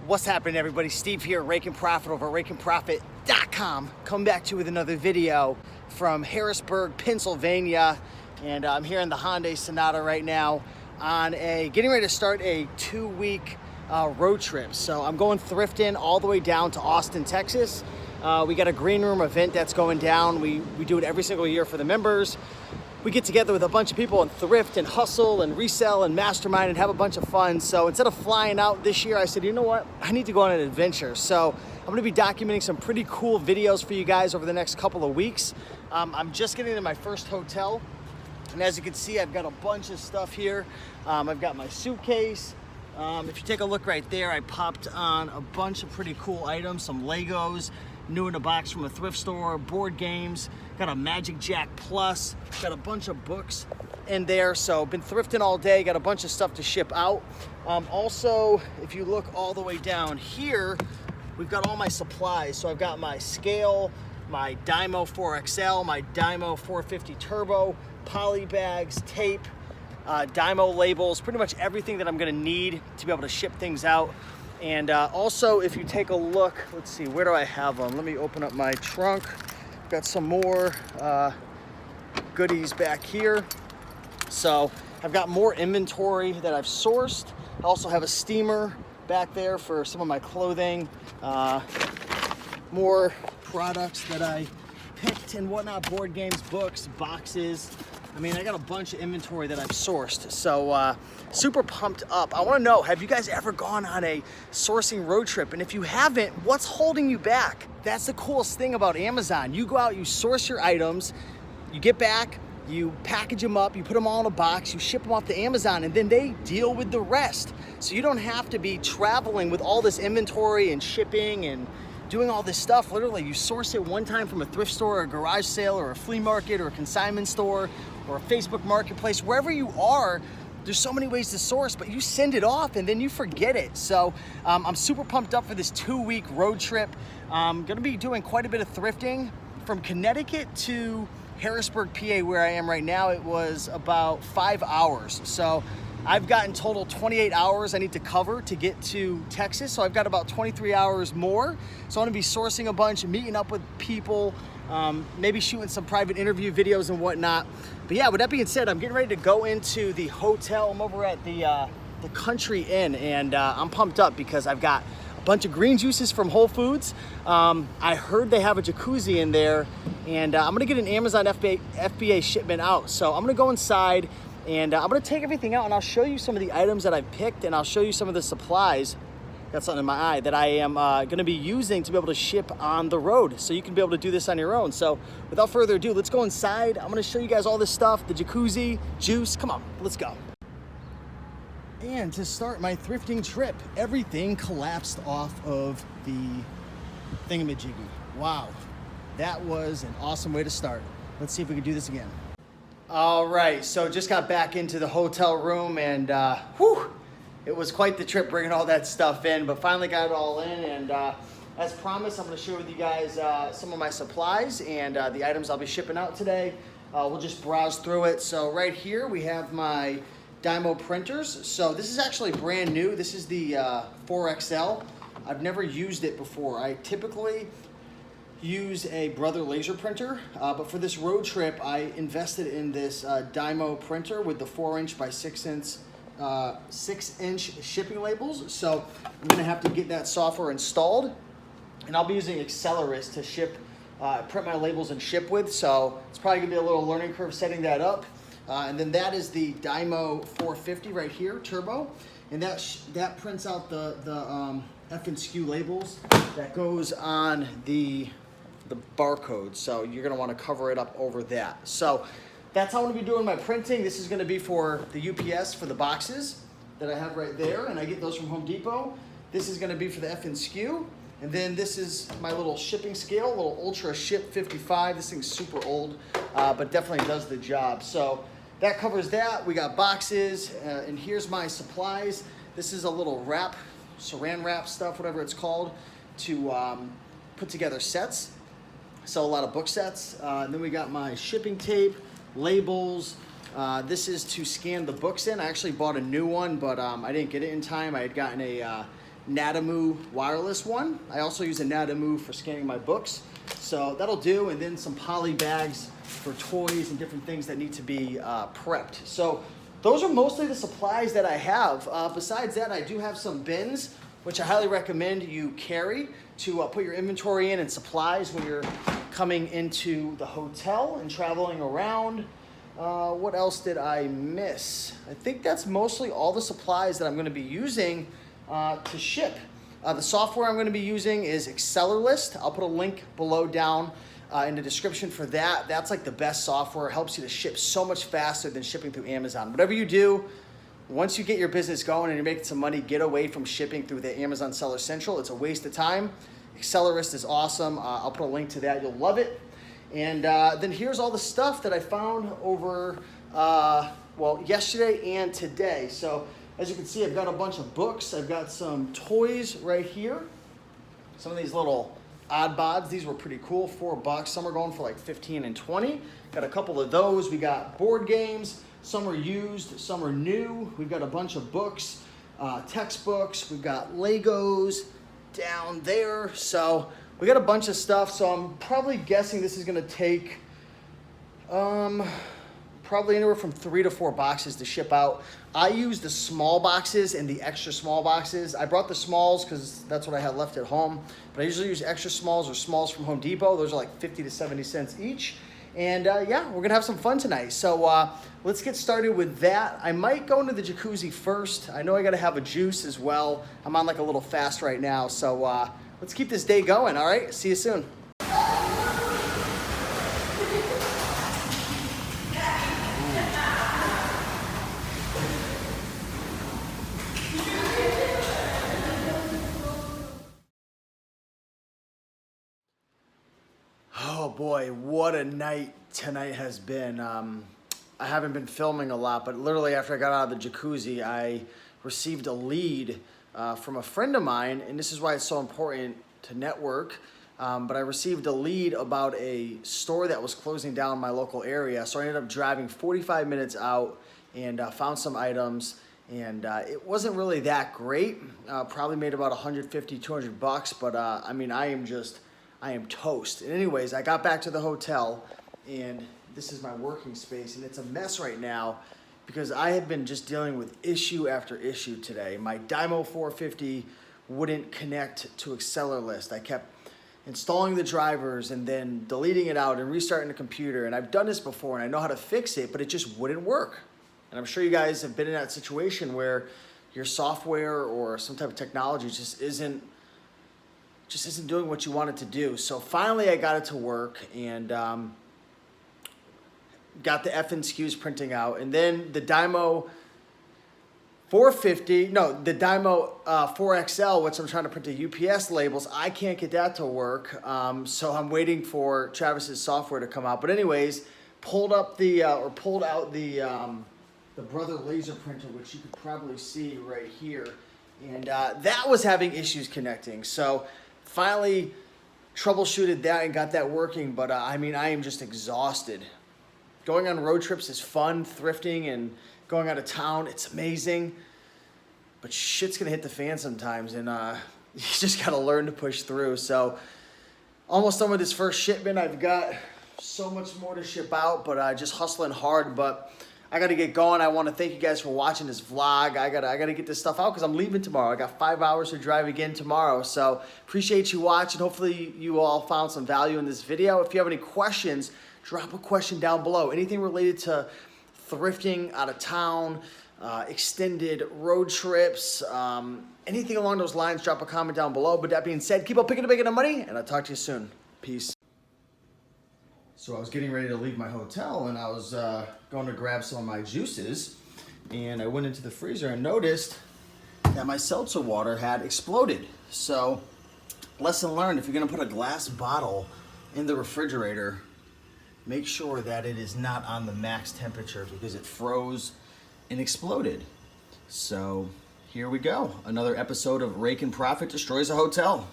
What's happening, everybody? Steve here, Raiken Profit over at RaikenProfit.com. Coming back to you with another video from Harrisburg, Pennsylvania. And I'm here in the Hyundai Sonata right now on getting ready to start a 2-week road trip. So I'm going thrifting all the way down to Austin, Texas. We got a green room event that's going down. We do it every single year for the members. We get together with a bunch of people and thrift and hustle and resell and mastermind and have a bunch of fun. So instead of flying out this year, I said, you know what? I need to go on an adventure. So I'm gonna be documenting some pretty cool videos for you guys over the next couple of weeks. I'm just getting to my first hotel. And as you can see, I've got a bunch of stuff here. I've got my suitcase. If you take a look right there, I popped on a bunch of pretty cool items, some Legos, new in a box from a thrift store, board games, got a Magic Jack Plus, got a bunch of books in there. So been thrifting all day, got a bunch of stuff to ship out. Also, if you look all the way down here, we've got all my supplies. So I've got my scale, my Dymo 4XL, my Dymo 450 Turbo, poly bags, tape, Dymo labels, pretty much everything that I'm gonna need to be able to ship things out. And also, if you take a look, let's see, where do I have them? Let me open up my trunk. Got some more goodies back here. So I've got more inventory that I've sourced. I also have a steamer back there for some of my clothing. More products that I picked and whatnot, board games, books, boxes. I mean, I got a bunch of inventory that I've sourced, so super pumped up. I wanna know, have you guys ever gone on a sourcing road trip? And if you haven't, what's holding you back? That's the coolest thing about Amazon. You go out, you source your items, you get back, you package them up, you put them all in a box, you ship them off to Amazon, and then they deal with the rest. So you don't have to be traveling with all this inventory and shipping and doing all this stuff. Literally, you source it one time from a thrift store or a garage sale or a flea market or a consignment store or a Facebook marketplace. Wherever you are, there's so many ways to source, but you send it off and then you forget it. So I'm super pumped up for this 2-week road trip. I'm gonna be doing quite a bit of thrifting from Connecticut to Harrisburg, PA, where I am right now. It was about 5 hours. So I've got in total 28 hours I need to cover to get to Texas. So I've got about 23 hours more. So I'm gonna be sourcing a bunch, meeting up with people, maybe shooting some private interview videos and whatnot. But yeah, with that being said, I'm getting ready to go into the hotel. I'm over at the Country Inn, and I'm pumped up because I've got a bunch of green juices from Whole Foods. I heard they have a jacuzzi in there, and I'm gonna get an Amazon FBA shipment out. So I'm gonna go inside, and I'm gonna take everything out and I'll show you some of the items that I've picked, and I'll show you some of the supplies, got something in my eye, that I am gonna be using to be able to ship on the road. So you can be able to do this on your own. So without further ado, let's go inside. I'm gonna show you guys all this stuff, the jacuzzi, juice, come on, let's go. And to start my thrifting trip, everything collapsed off of the thingamajiggy. Wow, that was an awesome way to start. Let's see if we can do this again. All right, so just got back into the hotel room, and whew, it was quite the trip bringing all that stuff in, but finally got it all in. And as promised, I'm gonna share with you guys some of my supplies and the items I'll be shipping out today. We'll just browse through it. So right here we have my Dymo printers. So this is actually brand new. This is the 4XL. I've never used it before. I typically use a Brother laser printer, but for this road trip, I invested in this Dymo printer with the 4" by 6" 6" shipping labels. So I'm gonna have to get that software installed, and I'll be using Accelerist to ship, print my labels and ship with. So it's probably gonna be a little learning curve setting that up. And then that is the Dymo 450 right here, Turbo, and that prints out the F and SKU labels that goes on the barcode. So you're gonna wanna cover it up over that. So that's how I'm gonna be doing my printing. This is gonna be for the UPS for the boxes that I have right there, and I get those from Home Depot. This is gonna be for the F and SKU. And then this is my little shipping scale, little Ultra Ship 55. This thing's super old, but definitely does the job. So that covers that. We got boxes, and here's my supplies. This is a little wrap, saran wrap stuff, whatever it's called, to put together sets. So a lot of book sets. And then we got my shipping tape, labels, This is to scan the books in. I actually bought a new one, but I didn't get it in time. I had gotten a Nadamu wireless one. I also use a Nadamu for scanning my books. So that'll do, and then some poly bags for toys and different things that need to be prepped. So those are mostly the supplies that I have. Besides that, I do have some bins, which I highly recommend you carry to put your inventory in and supplies when you're coming into the hotel and traveling around. What else did I miss? I think that's mostly all the supplies that I'm going to be using to ship. The software I'm going to be using is Accelerlist. I'll put a link below down in the description for that. That's like the best software. It helps you to ship so much faster than shipping through Amazon. Whatever you do, once you get your business going and you're making some money, get away from shipping through the Amazon Seller Central. It's a waste of time. Accelerlist is awesome. I'll put a link to that. You'll love it. And then here's all the stuff that I found over, well, yesterday and today. So as you can see, I've got a bunch of books. I've got some toys right here. Some of these little odd bods. These were pretty cool, $4. Some are going for like 15 and 20. Got a couple of those. We got board games. Some are used, some are new. We've got a bunch of books, textbooks. We've got Legos down there. So we got a bunch of stuff. So I'm probably guessing this is gonna take probably anywhere from 3 to 4 boxes to ship out. I use the small boxes and the extra small boxes. I brought the smalls because that's what I had left at home. But I usually use extra smalls or smalls from Home Depot. Those are like 50 to 70 cents each. And yeah, we're gonna have some fun tonight. So let's get started with that. I might go into the jacuzzi first. I know I gotta have a juice as well. I'm on like a little fast right now. So let's keep this day going, all right? See you soon. Oh boy, what a night tonight has been. I haven't been filming a lot, but literally after I got out of the jacuzzi, I received a lead from a friend of mine, and this is why it's so important to network. But I received a lead about a store that was closing down in my local area. So I ended up driving 45 minutes out and found some items, and it wasn't really that great. Probably made about 150, 200 bucks, but I mean, I am toast. And anyways, I got back to the hotel, and this is my working space, and it's a mess right now because I have been just dealing with issue after issue today. My Dymo 450 wouldn't connect to Accelerlist. I kept installing the drivers and then deleting it out and restarting the computer, and I've done this before and I know how to fix it, but it just wouldn't work. And I'm sure you guys have been in that situation where your software or some type of technology just isn't doing what you want it to do. So finally I got it to work, and got the FNSKUs printing out, and then the Dymo 450, no, the Dymo 4XL, which I'm trying to print the UPS labels, I can't get that to work. So I'm waiting for Travis's software to come out. But anyways, pulled out the Brother laser printer, which you could probably see right here. And that was having issues connecting. So finally troubleshooted that and got that working. But I mean, I am just exhausted. Going on road trips is fun, thrifting and going out of town, it's amazing. But shit's gonna hit the fan sometimes, and you just gotta learn to push through. So almost done with this first shipment. I've got so much more to ship out, but just hustling hard. But I gotta get going. I wanna thank you guys for watching this vlog. I gotta get this stuff out because I'm leaving tomorrow. I got 5 hours to drive again tomorrow. So appreciate you watching. Hopefully you all found some value in this video. If you have any questions, drop a question down below. Anything related to thrifting, out of town, extended road trips, anything along those lines, drop a comment down below. But that being said, keep on picking and making the money, and I'll talk to you soon. Peace. So I was getting ready to leave my hotel, and I was going to grab some of my juices, and I went into the freezer and noticed that my seltzer water had exploded. So lesson learned, if you're gonna put a glass bottle in the refrigerator, make sure that it is not on the max temperature because it froze and exploded. So here we go. Another episode of Raiken Profit Destroys a Hotel.